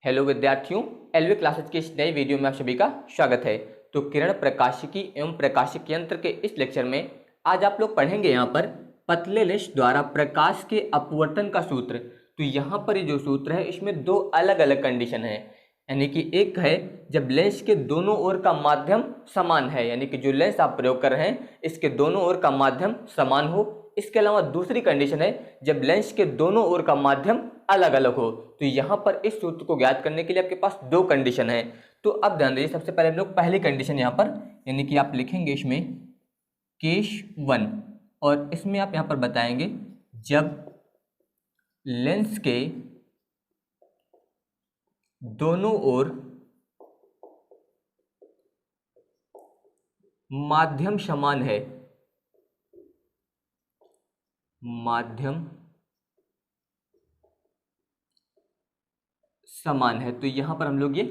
Hello विद्यार्थियों, LV classes की इस नई वीडियो में आप सभी का स्वागत है। तो किरण प्रकाशिकी एवं प्रकाशिक यंत्र के इस लेक्चर में आज आप लोग पढ़ेंगे यहाँ पर पतले लेंस द्वारा प्रकाश के अपवर्तन का सूत्र। तो यहाँ पर ये जो सूत्र है इसमें दो अलग अलग कंडीशन है, यानी कि एक है जब लेंस के दोनों ओर का माध्यम समान है, यानी कि जो लेंस आप प्रयोग कर रहे हैं इसके दोनों ओर का माध्यम समान हो। इसके अलावा दूसरी कंडीशन है जब लेंस के दोनों ओर का माध्यम अलग अलग हो। तो यहाँ पर इस सूत्र को ज्ञात करने के लिए आपके पास दो कंडीशन है। तो अब ध्यान दीजिए, सबसे पहले हम लोग पहली कंडीशन यहाँ पर, यानी कि आप लिखेंगे इसमें केस 1 और इसमें आप यहाँ पर बताएंगे जब लेंस के दोनों ओर माध्यम समान है, माध्यम समान है। तो यहां पर हम लोग ये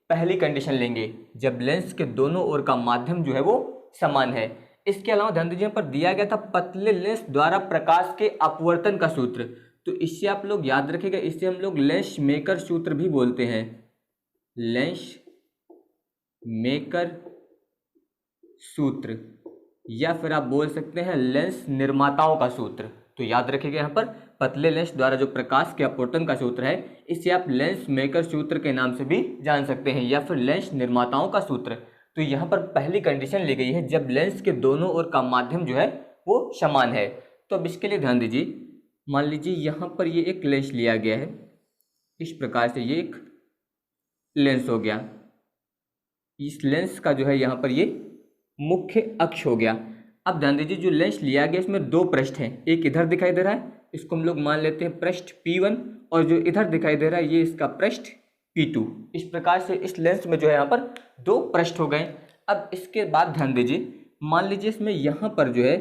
पहली कंडीशन लेंगे जब लेंस के दोनों ओर का माध्यम जो है वो समान है। इसके अलावा ध्यान दीजिए पर दिया गया था पतले लेंस द्वारा प्रकाश के अपवर्तन का सूत्र। तो इससे आप लोग याद रखिएगा, इससे हम लोग लेंस मेकर सूत्र भी बोलते हैं, लेंस मेकर सूत्र, या फिर आप बोल सकते हैं लेंस निर्माताओं का सूत्र। तो याद रखिएगा यहाँ पर पतले लेंस द्वारा जो प्रकाश के अपवर्तन का सूत्र है इसे आप लेंस मेकर सूत्र के नाम से भी जान सकते हैं, या फिर लेंस निर्माताओं का सूत्र। तो यहाँ पर पहली कंडीशन ली गई है जब लेंस के दोनों ओर का माध्यम जो है वो समान है। तो अब इसके लिए ध्यान दीजिए, मान लीजिए यहाँ पर ये एक लेंस लिया गया है, इस प्रकार से ये एक लेंस हो गया। इस लेंस का जो है यहाँ पर ये मुख्य अक्ष हो गया। अब ध्यान दीजिए जो लेंस लिया गया इसमें दो पृष्ठ हैं, एक इधर दिखाई दे रहा है, इसको हम लोग मान लेते हैं पृष्ठ P1, और जो इधर दिखाई दे रहा है ये इसका पृष्ठ P2। इस प्रकार से इस लेंस में जो है यहाँ पर दो पृष्ठ हो गए। अब इसके बाद ध्यान दीजिए, मान लीजिए इसमें यहाँ पर जो है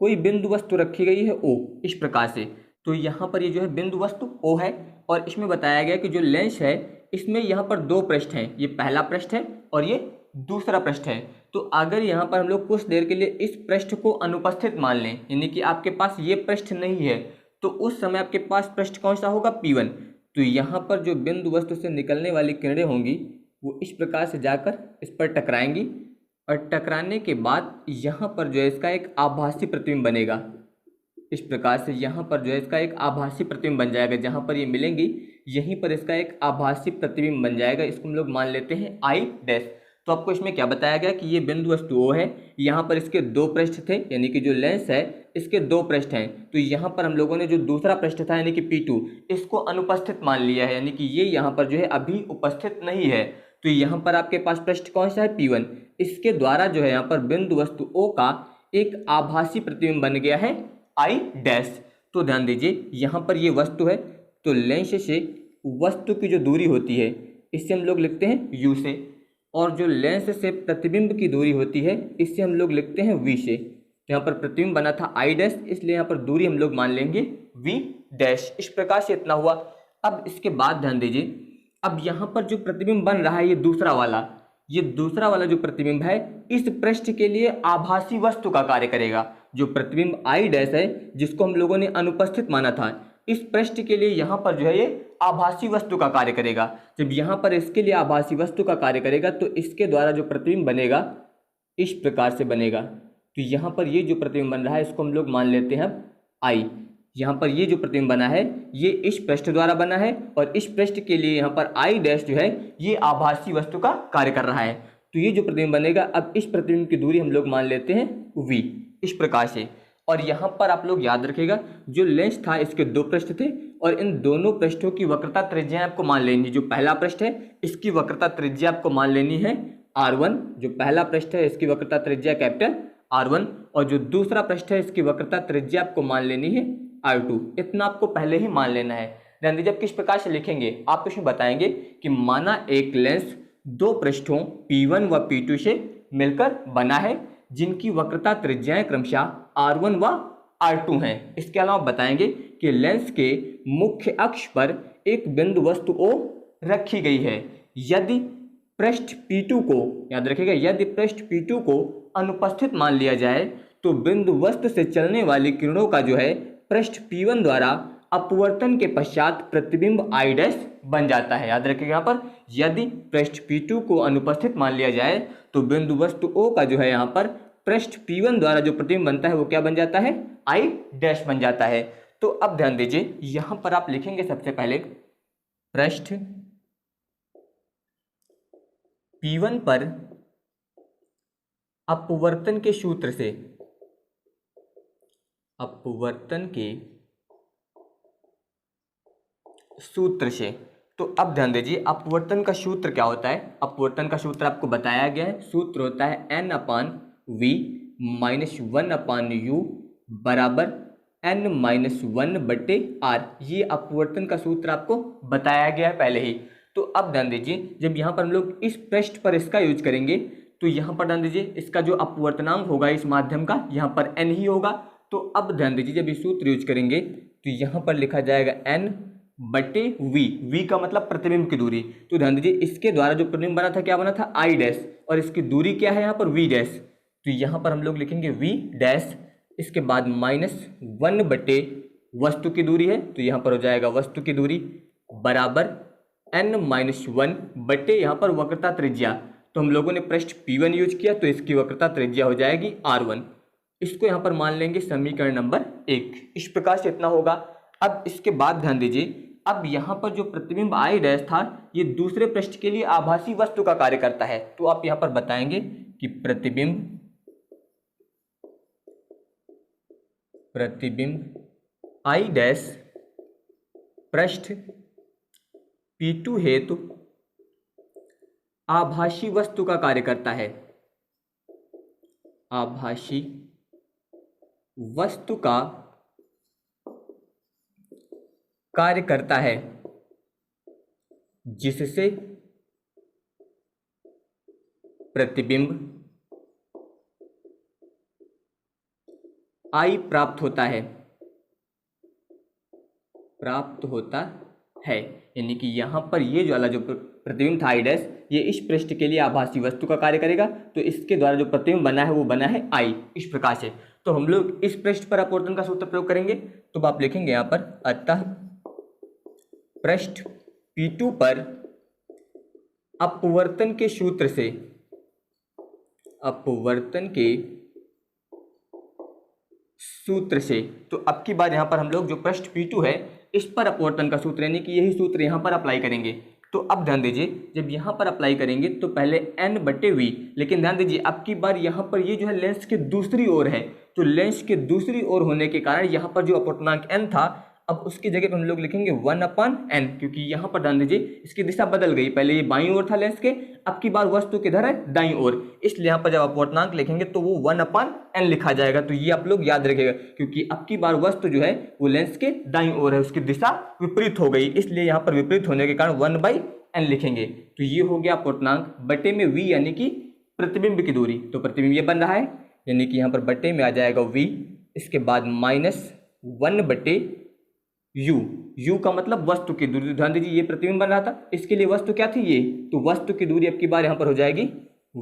कोई बिंदु वस्तु रखी गई है O, इस प्रकार से। तो यहाँ पर ये जो है बिंदु वस्तु O है, और इसमें बताया गया कि जो लेंस है इसमें यहाँ पर दो पृष्ठ हैं, ये पहला पृष्ठ है और ये दूसरा पृष्ठ है। तो अगर यहाँ पर हम लोग कुछ देर के लिए इस पृष्ठ को अनुपस्थित मान लें, यानी कि आपके पास ये पृष्ठ नहीं है, तो उस समय आपके पास पृष्ठ कौन सा होगा, P1। तो यहाँ पर जो बिंदु वस्तु से निकलने वाली किरणें होंगी वो इस प्रकार से जाकर इस पर टकराएंगी, और टकराने के बाद यहाँ पर जो है इसका एक आभासी प्रतिबिंब बनेगा। इस प्रकार से यहाँ पर जो है इसका एक आभासी प्रतिबिंब बन जाएगा, जहाँ पर ये मिलेंगी यहीं पर इसका एक आभासी प्रतिबिंब बन जाएगा। इसको हम लोग मान लेते हैं I'। तो आपको इसमें क्या बताया गया कि ये बिंदु वस्तु O है, यहाँ पर इसके दो पृष्ठ थे, यानी कि जो लेंस है इसके दो पृष्ठ हैं। तो यहाँ पर हम लोगों ने जो दूसरा पृष्ठ था यानी कि P2, इसको अनुपस्थित मान लिया है, यानी कि ये यहाँ पर जो है अभी उपस्थित नहीं है। तो यहाँ पर आपके पास पृष्ठ कौन सा है, P1। इसके द्वारा जो है यहाँ पर बिंदु वस्तु O का एक आभासी प्रतिबिंब बन गया है I'। तो ध्यान दीजिए यहाँ पर ये वस्तु है, तो लेंस से वस्तु की जो दूरी होती है इससे हम लोग लिखते हैं U से, और जो लेंस से प्रतिबिंब की दूरी होती है इससे हम लोग लिखते हैं V से। यहाँ पर प्रतिबिंब बना था I', इसलिए यहाँ पर दूरी हम लोग मान लेंगे V'। इस प्रकार से इतना हुआ। अब इसके बाद ध्यान दीजिए, अब यहाँ पर जो प्रतिबिंब बन रहा है ये दूसरा वाला जो प्रतिबिंब है इस पृष्ठ के लिए आभासी वस्तु का कार्य करेगा। जो प्रतिबिंब I' है जिसको हम लोगों ने अनुपस्थित माना था, इस पृष्ठ के लिए यहाँ पर जो है ये आभासी वस्तु का कार्य करेगा। जब यहाँ पर इसके लिए आभासी वस्तु का कार्य करेगा तो इसके द्वारा जो प्रतिबिंब बनेगा इस प्रकार से बनेगा। तो यहाँ पर ये जो प्रतिबिंब बन रहा है इसको हम लोग मान लेते हैं I। यहाँ पर ये जो प्रतिबिंब बना है ये इस पृष्ठ द्वारा बना है, और इस पृष्ठ के लिए यहाँ पर I' जो है ये आभासी वस्तु का कार्य कर रहा है। तो ये जो प्रतिबिंब बनेगा, अब इस प्रतिबिंब की दूरी हम लोग मान लेते हैं V, इस प्रकार से। और यहाँ पर आप लोग याद रखिएगा जो लेंस था इसके दो पृष्ठ थे, और इन दोनों पृष्ठों की वक्रता त्रिज्या आपको मान लेनी। जो पहला पृष्ठ है इसकी वक्रता त्रिज्या आपको मान लेनी है R1, जो पहला पृष्ठ है इसकी वक्रता त्रिज्या कैपिटल R1, और जो दूसरा पृष्ठ है इसकी वक्रता त्रिज्या आपको मान लेनी है R2। इतना आपको पहले ही मान लेना है। ध्यान दीजिए, जब किस प्रकार से लिखेंगे आप इसमें बताएंगे कि माना एक लेंस दो पृष्ठों P1 व P2 से मिलकर बना है, जिनकी वक्रता त्रिज्याएं क्रमशः R1 व R2 हैं। इसके अलावा बताएंगे कि लेंस के मुख्य अक्ष पर एक बिंदु वस्तु O रखी गई है। यदि पृष्ठ P2 को, याद रखिएगा, यदि पृष्ठ P2 को अनुपस्थित मान लिया जाए तो बिंदु वस्तु से चलने वाली किरणों का जो है पृष्ठ P1 द्वारा अपवर्तन के पश्चात प्रतिबिंब आई डैश बन जाता है। याद रखिएगा यहाँ पर, यदि पृष्ठ P2 को अनुपस्थित मान लिया जाए तो बिंदु वस्तु O का जो है यहाँ पर पृष्ठ P1 द्वारा जो प्रतिबिंब बनता है वो क्या बन जाता है, आई डैश बन जाता है। तो अब ध्यान दीजिए, यहां पर आप लिखेंगे सबसे पहले पृष्ठ P1 पर अपवर्तन के सूत्र से, अपवर्तन के सूत्र से, तो अब ध्यान दीजिए अपवर्तन का सूत्र क्या होता है। अपवर्तन का सूत्र आपको बताया गया है, सूत्र होता है n/v - 1/u बराबर n-1/r। ये अपवर्तन का सूत्र आपको बताया गया है पहले ही। तो अब ध्यान दीजिए, जब यहाँ पर हम लोग इस पृष्ठ पर इसका यूज करेंगे तो यहाँ पर ध्यान दीजिए इसका जो अपवर्तनांक होगा इस माध्यम का यहाँ पर n ही होगा। तो अब ध्यान दीजिए, जब ये सूत्र यूज करेंगे तो यहाँ पर लिखा जाएगा n/v, v का मतलब प्रतिबिंब की दूरी। तो ध्यान दीजिए इसके द्वारा जो प्रतिबिंब बना था क्या बना था, i डैश, और इसकी दूरी क्या है यहाँ पर v डैश। तो यहाँ पर हम लोग लिखेंगे v डैश, इसके बाद -1 वस्तु की दूरी है तो यहाँ पर हो जाएगा वस्तु की दूरी बराबर n-1 यहाँ पर वक्रता त्रिज्या। तो हम लोगों ने पृष्ठ P1 यूज किया तो इसकी वक्रता त्रिज्या हो जाएगी r1। इसको यहाँ पर मान लेंगे समीकरण नंबर 1। इस प्रकार से इतना होगा। अब इसके बाद ध्यान दीजिए, अब यहाँ पर जो प्रतिबिंब आई डैश था ये दूसरे पृष्ठ के लिए आभासी वस्तु का कार्य करता है। तो आप यहाँ पर बताएंगे कि प्रतिबिंब आई डैश पृष्ठ P2 हेतु आभासी वस्तु का कार्य करता है, आभासी वस्तु का कार्य करता है, जिससे प्रतिबिंब आई प्राप्त होता है। यानी कि यहाँ पर ये जो वाला जो प्रतिबिंब था आई डैश, ये इस पृष्ठ के लिए आभासी वस्तु का कार्य करेगा। तो इसके द्वारा जो प्रतिबिंब बना है वो बना है आई, इस प्रकार से। तो हम लोग इस पृष्ठ पर अपवर्तन का सूत्र प्रयोग करेंगे। तो आप लिखेंगे यहाँ पर, अतः पृष्ठ P2 पर अपवर्तन के सूत्र से, अपवर्तन के सूत्र से, तो अब की बार यहाँ पर हम लोग जो पृष्ठ P2 है इस पर अपवर्तन का सूत्र यानी कि यही सूत्र यहाँ पर अप्लाई करेंगे। तो अब ध्यान दीजिए, जब यहाँ पर अप्लाई करेंगे तो पहले n/v, लेकिन ध्यान दीजिए अब की बार यहाँ पर ये जो है लेंस के दूसरी ओर है। तो लेंस के दूसरी ओर होने के कारण यहाँ पर जो अपवर्तनांक n था, अब उसकी जगह पर हम लोग लिखेंगे 1/n, क्योंकि यहाँ पर ध्यान दीजिए इसकी दिशा बदल गई। पहले ये बाईं ओर था लेंस के, अब की बार वस्तु किधर है, दाईं ओर। इसलिए यहाँ पर जब अपवर्तनांक लिखेंगे तो वो 1/n लिखा जाएगा। तो ये आप लोग याद रखिएगा, क्योंकि अब की बार वस्तु जो है वो लेंस के दाईं ओर है, उसकी दिशा विपरीत हो गई, इसलिए यहाँ पर विपरीत होने के कारण 1/n लिखेंगे। तो ये हो गया अपवर्तनांक, बटे में v यानी कि प्रतिबिंब की दूरी। तो प्रतिबिंब ये बन रहा है, यानी कि यहाँ पर बटे में आ जाएगा v, इसके बाद -1/u, u का मतलब वस्तु की दूरी। ध्यान दीजिए ये प्रतिबिंब बन रहा था, इसके लिए वस्तु क्या थी ये, तो वस्तु की दूरी अब की बार यहाँ पर हो जाएगी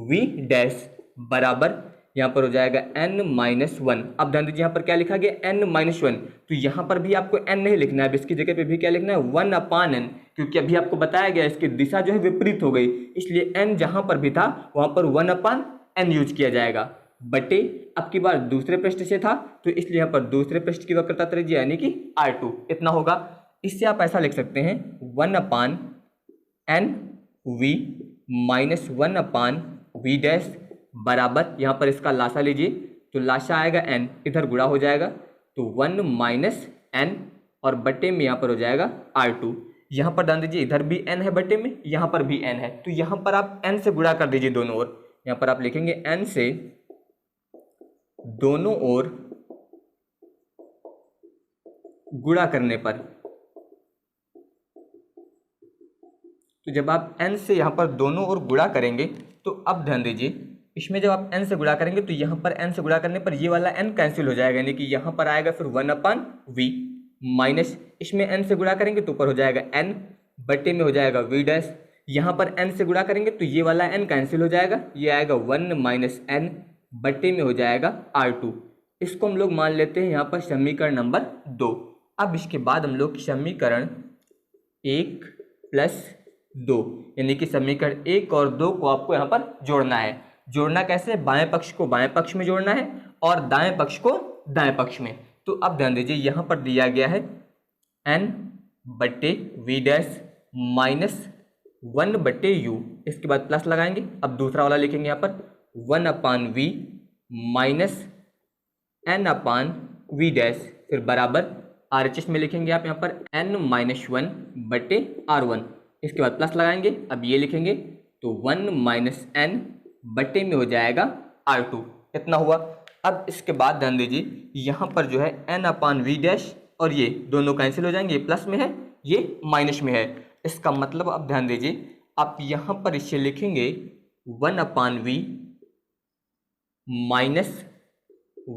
v डैश बराबर यहाँ पर हो जाएगा n-1। अब ध्यान दीजिए यहाँ पर क्या लिखा गया n-1, तो यहाँ पर भी आपको n नहीं लिखना है, अब इसकी जगह पे भी क्या लिखना है 1/n, क्योंकि अभी आपको बताया गया इसकी दिशा जो है विपरीत हो गई, इसलिए n जहाँ पर भी था वहाँ पर 1/n यूज किया जाएगा। बटे अब की बार दूसरे पृष्ठ से था तो इसलिए यहाँ पर दूसरे पृष्ठ की वक्रता त्रिज्या यानी कि r2 इतना होगा। इससे आप ऐसा लिख सकते हैं 1/n/v - 1/v डैश बराबर, यहाँ पर इसका लासा लीजिए तो लासा आएगा n, इधर गुणा हो जाएगा तो 1 - n और बटे में यहाँ पर हो जाएगा r2। यहाँ पर ध्यान दीजिए इधर भी n है बटे में, यहाँ पर भी n है, तो यहाँ पर आप n से गुणा कर दीजिए दोनों ओर। यहाँ पर आप लिखेंगे n से दोनों ओर गुणा करने पर, तो जब आप n से यहाँ पर दोनों ओर गुणा करेंगे तो अब ध्यान दीजिए इसमें जब आप n से गुणा करेंगे तो यहाँ पर n से गुणा करने पर ये वाला n कैंसिल हो जाएगा, यानी कि यहाँ पर आएगा फिर 1/v माइनस इसमें n से गुणा करेंगे तो ऊपर हो जाएगा n, बटे में हो जाएगा v डैश। यहाँ पर n से गुणा करेंगे तो ये वाला n कैंसिल हो जाएगा, ये आएगा 1 - n बटे में हो जाएगा r2। इसको हम लोग मान लेते हैं यहाँ पर समीकरण नंबर 2। अब इसके बाद हम लोग समीकरण 1+2 यानी कि समीकरण 1 और 2 को आपको यहाँ पर जोड़ना है। जोड़ना कैसे? बाएं पक्ष को बाएं पक्ष में जोड़ना है और दाएं पक्ष को दाएं पक्ष में। तो अब ध्यान दीजिए, यहाँ पर दिया गया है n/v' माइनस 1/u, इसके बाद प्लस लगाएंगे। अब दूसरा वाला लिखेंगे यहाँ पर 1/v माइनस n/v', फिर बराबर RHS में लिखेंगे आप यहाँ पर n-1/r1, इसके बाद प्लस लगाएंगे। अब ये लिखेंगे तो 1 - n बटे में हो जाएगा r2, इतना हुआ। अब इसके बाद ध्यान दीजिए, यहाँ पर जो है n/v' और ये दोनों कैंसिल हो जाएंगे, ये प्लस में है ये माइनस में है। इसका मतलब अब ध्यान दीजिए, आप यहाँ पर इसे लिखेंगे 1/v माइनस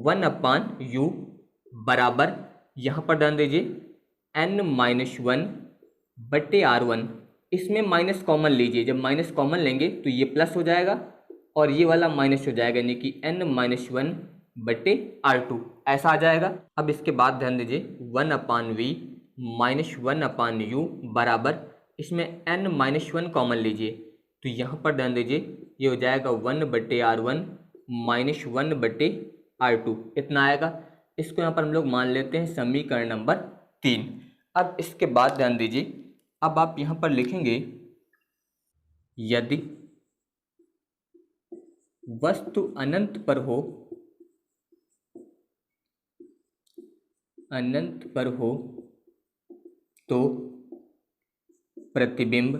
1/u बराबर, यहाँ पर ध्यान दीजिए n-1/r1, इसमें माइनस कॉमन लीजिए। जब माइनस कॉमन लेंगे तो ये प्लस हो जाएगा और ये वाला माइनस हो जाएगा, यानी कि n-1/r2 ऐसा आ जाएगा। अब इसके बाद ध्यान दीजिए 1/v माइनस 1/u बराबर, इसमें n-1 कॉमन लीजिए तो यहाँ पर ध्यान दीजिए ये हो जाएगा 1/r1 माइनस 1/r2, इतना आएगा। इसको यहाँ पर हम लोग मान लेते हैं समीकरण नंबर 3। अब इसके बाद ध्यान दीजिए, अब आप यहाँ पर लिखेंगे यदि वस्तु अनंत पर हो तो प्रतिबिंब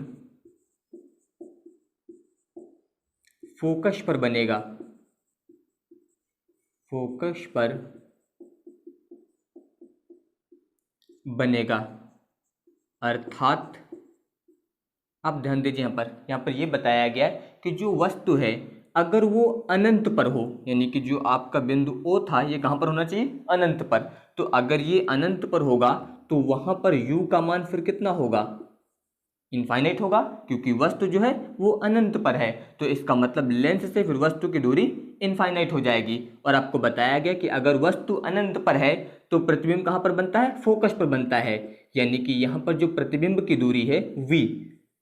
फोकस पर बनेगा, अर्थात अब ध्यान दीजिए यहाँ पर ये बताया गया है कि जो वस्तु है अगर वो अनंत पर हो, यानी कि जो आपका बिंदु O था ये कहाँ पर होना चाहिए? अनंत पर। तो अगर ये अनंत पर होगा तो वहाँ पर u का मान फिर कितना होगा? इनफाइनाइट होगा, क्योंकि वस्तु जो है वो अनंत पर है। तो इसका मतलब लेंस से फिर वस्तु की दूरी इनफाइनाइट हो जाएगी। और आपको बताया गया कि अगर वस्तु अनंत पर है तो प्रतिबिंब कहाँ पर बनता है? फोकस पर बनता है। यानी कि यहाँ पर जो प्रतिबिंब की दूरी है v,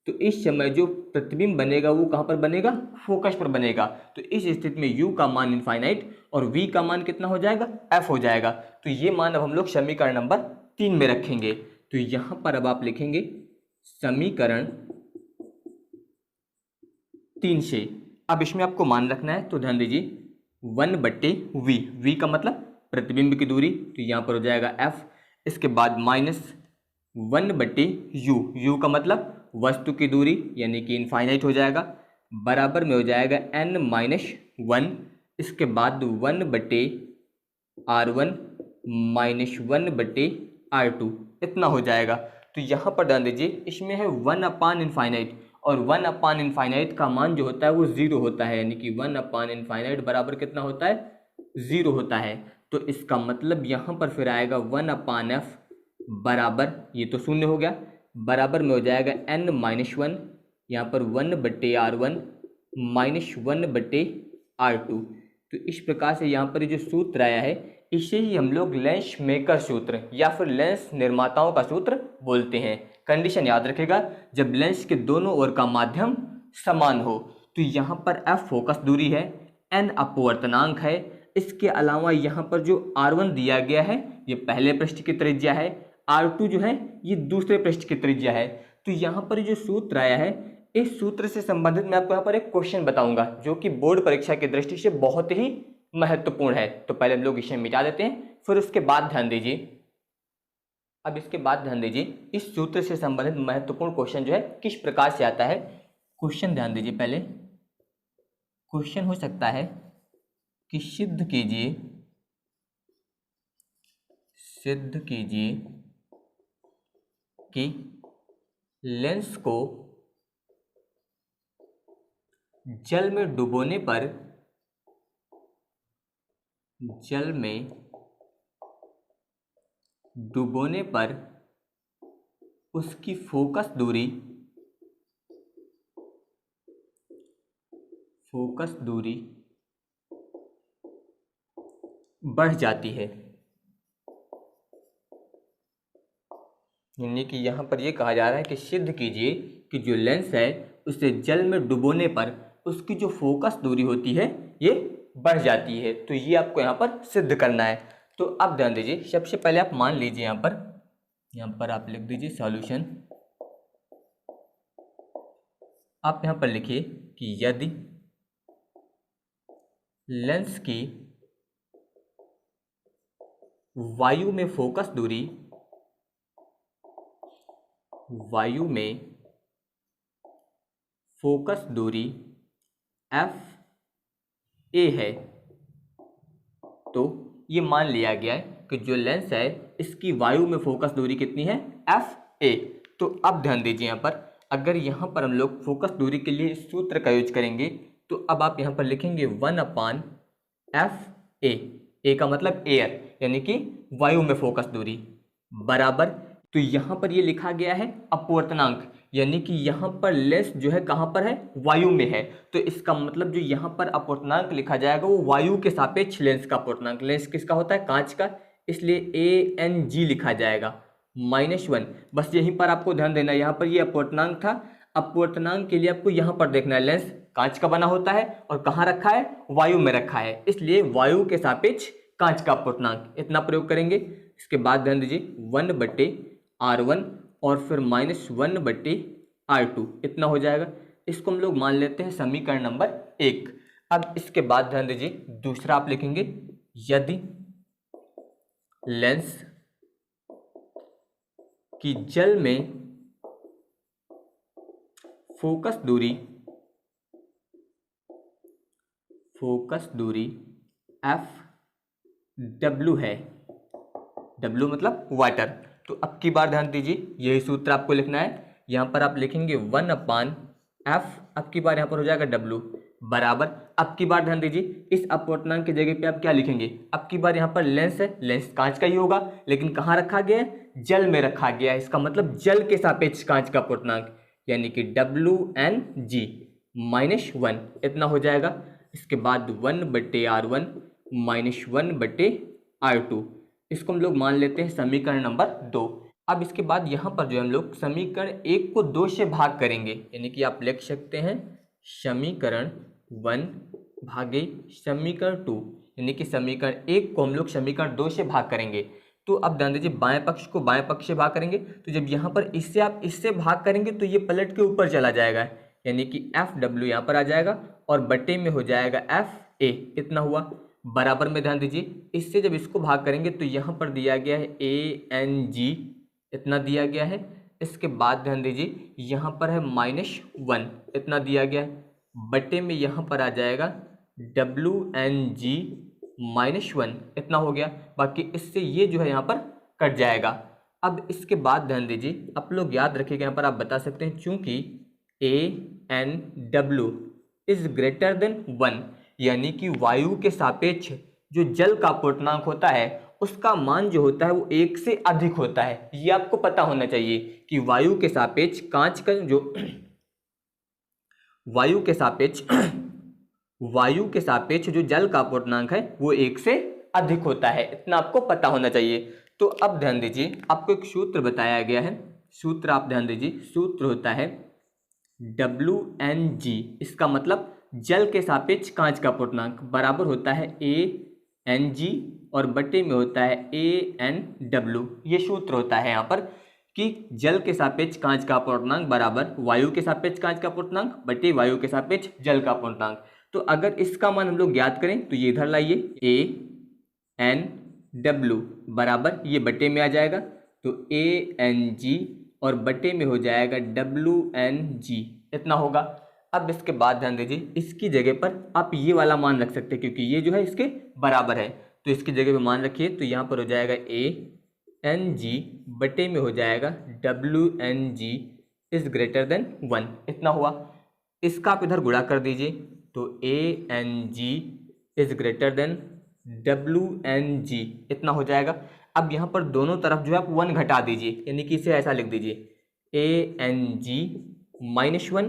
तो इस समय जो प्रतिबिंब बनेगा वो कहाँ पर बनेगा? फोकस पर बनेगा। तो इस स्थिति में u का मान इनफाइनाइट और v का मान कितना हो जाएगा? f हो जाएगा। तो ये मान अब हम लोग समीकरण नंबर 3 में रखेंगे। तो यहाँ पर अब आप लिखेंगे समीकरण 3 से, अब इसमें आपको मान रखना है। तो ध्यान दीजिए 1/v, v का मतलब प्रतिबिंब की दूरी, तो यहाँ पर हो जाएगा f। इसके बाद माइनस 1/u, u का मतलब वस्तु की दूरी यानी कि इनफाइनाइट हो जाएगा, बराबर में हो जाएगा n-1। इसके बाद 1/r1 माइनस 1/r2, इतना हो जाएगा। तो यहाँ पर ध्यान दीजिए इसमें है 1/इनफाइनाइट और 1/इनफाइनाइट का मान जो होता है वो 0 होता है, यानी कि 1/इनफाइनाइट बराबर कितना होता है? 0 होता है। तो इसका मतलब यहाँ पर फिर आएगा 1/f बराबर, ये तो शून्य हो गया, बराबर में हो जाएगा n-1, यहाँ पर 1/r1 माइनस 1/r2। तो इस प्रकार से यहाँ पर जो सूत्र आया है इसे ही हम लोग लेंस मेकर सूत्र या फिर लेंस निर्माताओं का सूत्र बोलते हैं। कंडीशन याद रखेगा, जब लेंस के दोनों ओर का माध्यम समान हो। तो यहाँ पर f फोकस दूरी है, n अपवर्तनांक है, इसके अलावा यहाँ पर जो r1 दिया गया है ये पहले पृष्ठ की त्रिज्या है, r2 जो है ये दूसरे पृष्ठ की त्रिज्या है। तो यहाँ पर जो सूत्र आया है इस सूत्र से संबंधित मैं आपको यहाँ पर एक क्वेश्चन बताऊंगा जो कि बोर्ड परीक्षा की दृष्टि से बहुत ही महत्वपूर्ण है। तो पहले हम लोग इसे मिटा देते हैं, फिर उसके बाद ध्यान दीजिए। अब इसके बाद ध्यान दीजिए इस सूत्र से संबंधित महत्वपूर्ण क्वेश्चन जो है किस प्रकार से आता है। क्वेश्चन ध्यान दीजिए, पहले क्वेश्चन हो सकता है कि सिद्ध कीजिए कि लेंस को जल में डुबोने पर उसकी फोकस दूरी बढ़ जाती है। यानी कि यहाँ पर ये कहा जा रहा है कि सिद्ध कीजिए कि जो लेंस है उसे जल में डुबोने पर उसकी जो फोकस दूरी होती है ये बढ़ जाती है। तो ये आपको यहाँ पर सिद्ध करना है। तो अब ध्यान दीजिए, सबसे पहले आप मान लीजिए यहाँ पर आप लिख दीजिए सॉल्यूशन। आप यहाँ पर लिखिए कि यदि लेंस की वायु में फोकस दूरी एफ ए है, तो ये मान लिया गया है कि जो लेंस है इसकी वायु में फोकस दूरी कितनी है, एफ ए। तो अब ध्यान दीजिए यहाँ पर, अगर यहाँ पर हम लोग फोकस दूरी के लिए इस सूत्र का यूज करेंगे तो अब आप यहाँ पर लिखेंगे 1/f ए का मतलब एयर, यानी कि वायु में फोकस दूरी बराबर। तो यहाँ पर ये लिखा गया है अपवर्तनांक, यानी कि यहाँ पर लेंस जो है कहाँ पर है, वायु में है। तो इसका मतलब जो यहाँ पर अपवर्तनांक लिखा जाएगा वो वायु के सापेक्ष लेंस का अपवर्तनांक। लेंस किसका होता है, कांच का, इसलिए ANG लिखा जाएगा -1। बस यहीं पर आपको ध्यान देना है, यहाँ पर ये अपवर्तनांक था। अपवर्तनांक के लिए आपको यहाँ पर देखना है, लेंस कांच का बना होता है और कहाँ रखा है, वायु में रखा है, इसलिए वायु के सापेक्ष कांच का अपवर्तनांक, इतना प्रयोग करेंगे। इसके बाद ध्यान दीजिए 1/R1 और फिर -1/R2 इतना हो जाएगा। इसको हम लोग मान लेते हैं समीकरण नंबर 1। अब इसके बाद ध्यान दीजिए दूसरा आप लिखेंगे, यदि लेंस की जल में फोकस दूरी FW है, W मतलब वाटर। तो अब की बार ध्यान दीजिए, यही सूत्र आपको लिखना है। यहाँ पर आप लिखेंगे 1/f, अब की बार यहाँ पर हो जाएगा W बराबर। अब की बार ध्यान दीजिए, इस अपवर्तनांक की जगह पे आप क्या लिखेंगे, अब की बार यहाँ पर लेंस है, लेंस कांच का ही होगा, लेकिन कहाँ रखा गया है, जल में रखा गया है। इसका मतलब जल के सापेक्ष कांच का अपवर्तनांक, यानी कि WNG -1 इतना हो जाएगा। इसके बाद 1/R1 -1/R2, इसको हम लोग मान लेते हैं समीकरण नंबर 2। अब इसके बाद यहाँ पर जो हम लोग समीकरण 1 को 2 से भाग करेंगे, यानी कि आप लिख सकते हैं समीकरण 1 भागे समीकरण 2, यानी कि समीकरण 1 को हम लोग समीकरण 2 से भाग करेंगे। तो अब ध्यान दीजिए, बाएं पक्ष को बाएं पक्ष से भाग करेंगे, तो जब यहाँ पर इससे आप इससे भाग करेंगे तो ये पलट के ऊपर चला जाएगा, यानी कि FW यहाँ पर आ जाएगा और बटे में हो जाएगा FA, इतना हुआ बराबर में। ध्यान दीजिए, इससे जब इसको भाग करेंगे तो यहाँ पर दिया गया है ANG, इतना दिया गया है। इसके बाद ध्यान दीजिए यहाँ पर है -1, इतना दिया गया है, बटे में यहाँ पर आ जाएगा WNG -1, इतना हो गया। बाकी इससे ये जो है यहाँ पर कट जाएगा। अब इसके बाद ध्यान दीजिए, आप लोग याद रखिएगा, यहाँ पर आप बता सकते हैं चूंकि ANW इज ग्रेटर देन 1, यानी कि वायु के सापेक्ष जो जल का अपवर्तनांक होता है उसका मान जो होता है वो 1 से अधिक होता है। ये आपको पता होना चाहिए कि वायु के सापेक्ष कांच का जो वायु के सापेक्ष जो जल का अपवर्तनांक है वो 1 से अधिक होता है, इतना आपको पता होना चाहिए। तो अब ध्यान दीजिए, आपको एक सूत्र बताया गया है, सूत्र आप ध्यान दीजिए, सूत्र होता है WNG, इसका मतलब जल के सापेक्ष कांच का अपवर्तनांक बराबर होता है ANG और बटे में होता है ANW। ये सूत्र होता है यहाँ पर कि जल के सापेक्ष कांच का अपवर्तनांक बराबर वायु के सापेक्ष कांच का अपवर्तनांक बटे वायु के सापेक्ष जल का अपवर्तनांक। तो अगर इसका मान हम लोग ज्ञात करें तो ये इधर लाइए, ANW बराबर ये बटे में आ जाएगा, तो ANG और बटे में हो जाएगा WNG, इतना होगा। अब इसके बाद ध्यान दीजिए, इसकी जगह पर आप ये वाला मान रख सकते हैं क्योंकि ये जो है इसके बराबर है, तो इसकी जगह पे मान रखिए, तो यहाँ पर हो जाएगा ANG बटे में हो जाएगा WNG इज ग्रेटर देन 1, इतना हुआ। इसका आप इधर गुणा कर दीजिए, तो ANG is greater than WNG, इतना हो जाएगा। अब यहाँ पर दोनों तरफ जो है आप 1 घटा दीजिए, यानी कि इसे ऐसा लिख दीजिए ANG -1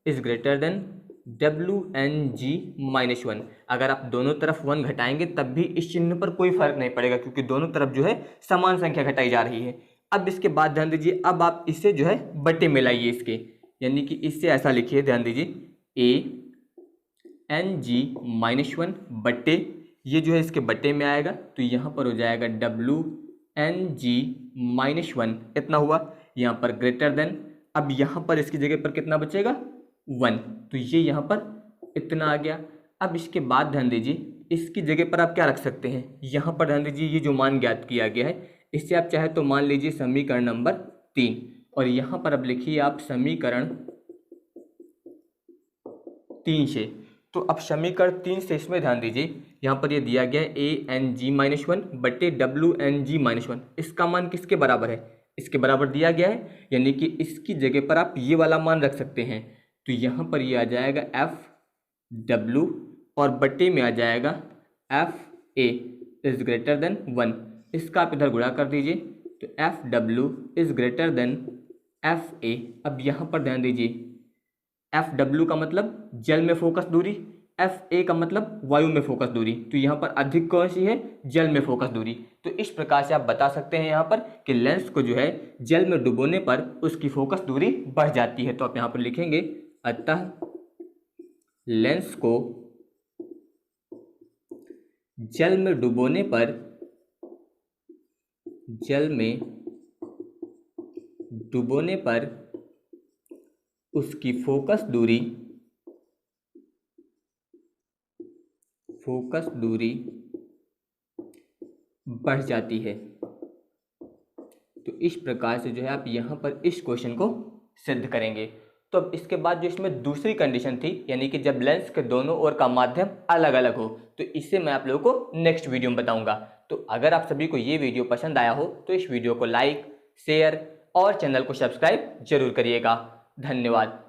is greater than WNG -1। अगर आप दोनों तरफ 1 घटाएंगे तब भी इस चिन्ह पर कोई फर्क नहीं पड़ेगा, क्योंकि दोनों तरफ जो है समान संख्या घटाई जा रही है। अब इसके बाद ध्यान दीजिए, अब आप इसे जो है बटे में लाइए इसके, यानी कि इससे ऐसा लिखिए, ध्यान दीजिए ANG-1 बट्टे, ये जो है इसके बट्टे में आएगा, तो यहाँ पर हो जाएगा WNG-1, इतना हुआ। यहाँ पर ग्रेटर देन, अब यहाँ पर इसकी जगह पर कितना बचेगा 1, तो ये यहाँ पर इतना आ गया। अब इसके बाद ध्यान दीजिए, इसकी जगह पर आप क्या रख सकते हैं, यहाँ पर ध्यान दीजिए ये जो मान ज्ञात किया गया है, इससे आप चाहे तो मान लीजिए समीकरण नंबर 3, और यहाँ पर अब लिखिए आप समीकरण 3 से। तो अब समीकरण 3 से इसमें ध्यान दीजिए, यहाँ पर ये दिया गया है ANG-1 बट्टे WNG-1, इसका मान किसके बराबर है, इसके बराबर दिया गया है, यानी कि इसकी जगह पर आप ये वाला मान रख सकते हैं। तो यहाँ पर ये आ जाएगा FW और बट्टे में आ जाएगा FA इज ग्रेटर देन 1, इसका आप इधर गुणा कर दीजिए, तो FW is greater than FA। अब यहाँ पर ध्यान दीजिए, FW का मतलब जल में फोकस दूरी, FA का मतलब वायु में फोकस दूरी, तो यहाँ पर अधिक कौन सी है, जल में फोकस दूरी। तो इस प्रकार से आप बता सकते हैं यहाँ पर कि लेंस को जो है जल में डुबोने पर उसकी फोकस दूरी बढ़ जाती है। तो आप यहाँ पर लिखेंगे, अतः लेंस को जल में डुबोने पर, जल में डुबोने पर उसकी फोकस दूरी बढ़ जाती है। तो इस प्रकार से जो है आप यहाँ पर इस क्वेश्चन को सिद्ध करेंगे। तो अब इसके बाद जो इसमें दूसरी कंडीशन थी, यानी कि जब लेंस के दोनों ओर का माध्यम अलग अलग हो, तो इसे मैं आप लोगों को नेक्स्ट वीडियो में बताऊंगा। तो अगर आप सभी को ये वीडियो पसंद आया हो तो इस वीडियो को लाइक, शेयर और चैनल को सब्सक्राइब जरूर करिएगा। धन्यवाद।